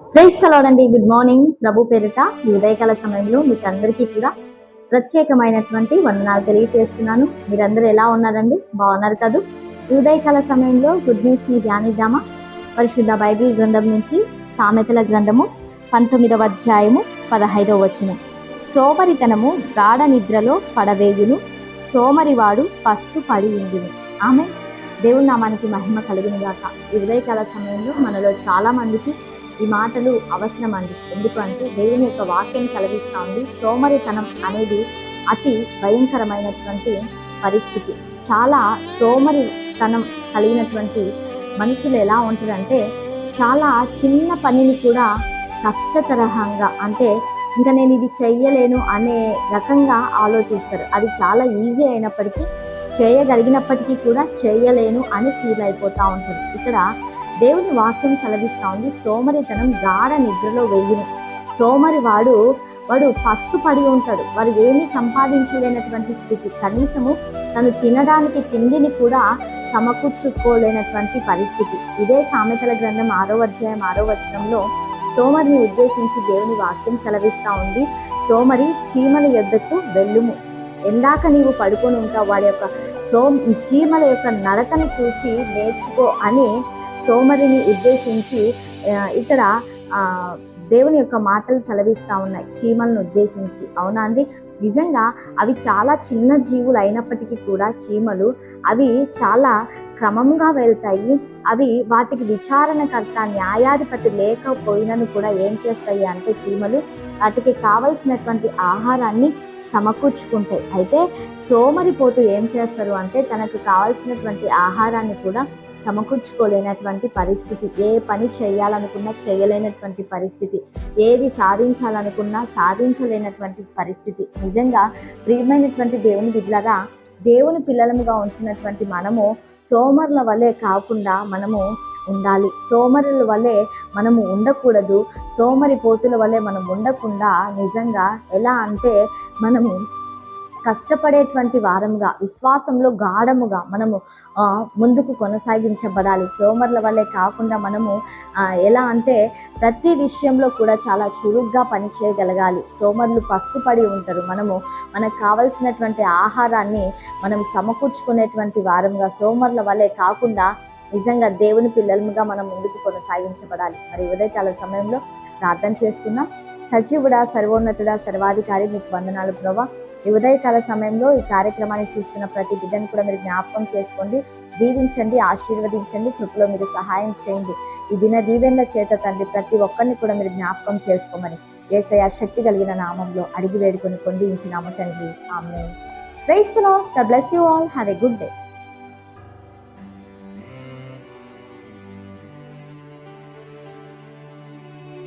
Praise the lord అండి. Good morning. ప్రభు పేరిట ఈ ఉదయకాల సమయంలో మీకు అందరికీ కూడా ప్రత్యేకమైనటువంటి వందనాలు తెలియజేస్తున్నాను. మీరందరూ ఎలా ఉన్నారండి? బాగున్నారు కదూ? ఈ ఉదయకాల సమయంలో గుడ్ న్యూస్ ని ధ్యానిద్దామా? పరిశుద్ధ బైబిల్ గ్రంథం నుంచి సామెతల గ్రంథము 19వ అధ్యాయము 15వ వచనం. సోమరితనము గాఢ నిద్రలో పడవేయును, సోమరివాడు పస్తు పడి ఉండును. ఆమె దేవుని నామానికి మహిమ కలుగును గాక. ఈ ఉదయకాల సమయంలో మనలో చాలా మందికి ఈ మాటలు అవసరం అండి. ఎందుకంటే దేవుని యొక్క వాక్యం కలిగిస్తూ ఉంది. సోమరితనం అనేది అతి భయంకరమైనటువంటి పరిస్థితి. చాలా సోమరితనం కలిగినటువంటి మనుషులు ఎలా ఉంటారంటే చాలా చిన్న పనిని కూడా కష్టతరహంగా, అంటే ఇంకా నేను ఇది చెయ్యలేను అనే రకంగా ఆలోచిస్తారు. అది చాలా ఈజీ అయినప్పటికీ, చేయగలిగినప్పటికీ కూడా చేయలేను అని ఫీల్ అయిపోతూ ఉంటుంది. ఇక్కడ దేవుని వాక్యం సెలవిస్తూ ఉంది, సోమరితనం గాఢ నిద్రలో వెయ్యును. సోమరి వాడు పస్తు పడి ఉంటాడు. వాడు ఏమీ సంపాదించలేనటువంటి స్థితి, కనీసము తను తినడానికి తిండిని కూడా సమకూర్చుకోలేనటువంటి పరిస్థితి. ఇదే సామెతల గ్రంథం 6వ అధ్యాయం 6వ వచనంలో సోమరిని ఉద్దేశించి దేవుని వాక్యం సెలవిస్తూ ఉంది, సోమరి చీమల యొద్దకు వెళ్ళుము, ఎందాక నీవు పడుకొని ఉంటావు, వాడి యొక్క చీమల యొక్క నడకను చూసి నేర్చుకో అని సోమరిని ఉద్దేశించి ఇక్కడ దేవుని యొక్క మాటలు సెలవిస్తూ ఉన్నాయి, చీమలను ఉద్దేశించి. అవునా అండి? నిజంగా అవి చాలా చిన్న జీవులు అయినప్పటికీ కూడా చీమలు అవి చాలా క్రమంగా వెళ్తాయి. అవి వాటికి విచారణకర్త న్యాయాధిపతి లేకపోయినను కూడా ఏం చేస్తాయి అంటే చీమలు వాటికి కావలసినటువంటి ఆహారాన్ని సమకూర్చుకుంటాయి. అయితే సోమరిపోతు ఏం చేస్తారు అంటే తనకు కావలసినటువంటి ఆహారాన్ని కూడా సమకూర్చుకోలేనటువంటి పరిస్థితి, ఏ పని చేయాలనుకున్నా చేయలేనటువంటి పరిస్థితి, ఏది సాధించాలనుకున్నా సాధించలేనటువంటి పరిస్థితి. నిజంగా ప్రియమైనటువంటి దేవుని బిడ్డలారా, దేవుని పిల్లలముగా ఉంటున్నటువంటి మనము సోమరుల వలె కాకుండా మనము ఉండాలి. సోమరుల వలె మనము ఉండకూడదు. సోమరి పోతుల వలె మనం ఉండకుండా నిజంగా ఎలా అంటే మనము కష్టపడేటువంటి వారముగా, విశ్వాసంలో గాఢముగా మనము ముందుకు కొనసాగించబడాలి. సోమరుల వల్లే కాకుండా మనము ఎలా అంటే ప్రతి విషయంలో కూడా చాలా చురుగ్గా పనిచేయగలగాలి. సోమరులు పస్తుపడి ఉంటారు. మనకు కావలసినటువంటి ఆహారాన్ని మనం సమకూర్చుకునేటువంటి వారముగా, సోమరుల వల్లే కాకుండా నిజంగా దేవుని పిల్లలుగా మనం ముందుకు కొనసాగించబడాలి. మరి ఉదయకాల సమయంలో ప్రార్థన చేసుకుందాం. సజీవుడా, సర్వోన్నతుడా, సర్వాధికారి, మీకు వందనాలు ప్రభువా. ఈ ఉదయకాల సమయంలో ఈ కార్యక్రమాన్ని చూస్తున్న ప్రతి బిడ్డను కూడా మీరు జ్ఞాపకం చేసుకోండి, దీవించండి, ఆశీర్వదించండి, కృపలో మీరు సహాయం చేయండి. ఈ దిన దీవెనల చేత తండ్రి ప్రతి ఒక్కరిని కూడా మీరు జ్ఞాపకం చేసుకోమని యేసయ్య శక్తి కలిగిన నామంలో అడిగి వేడుకొని పొందించినాము తండ్రి. Amen. Praise the lord. God bless you all. Have a good day.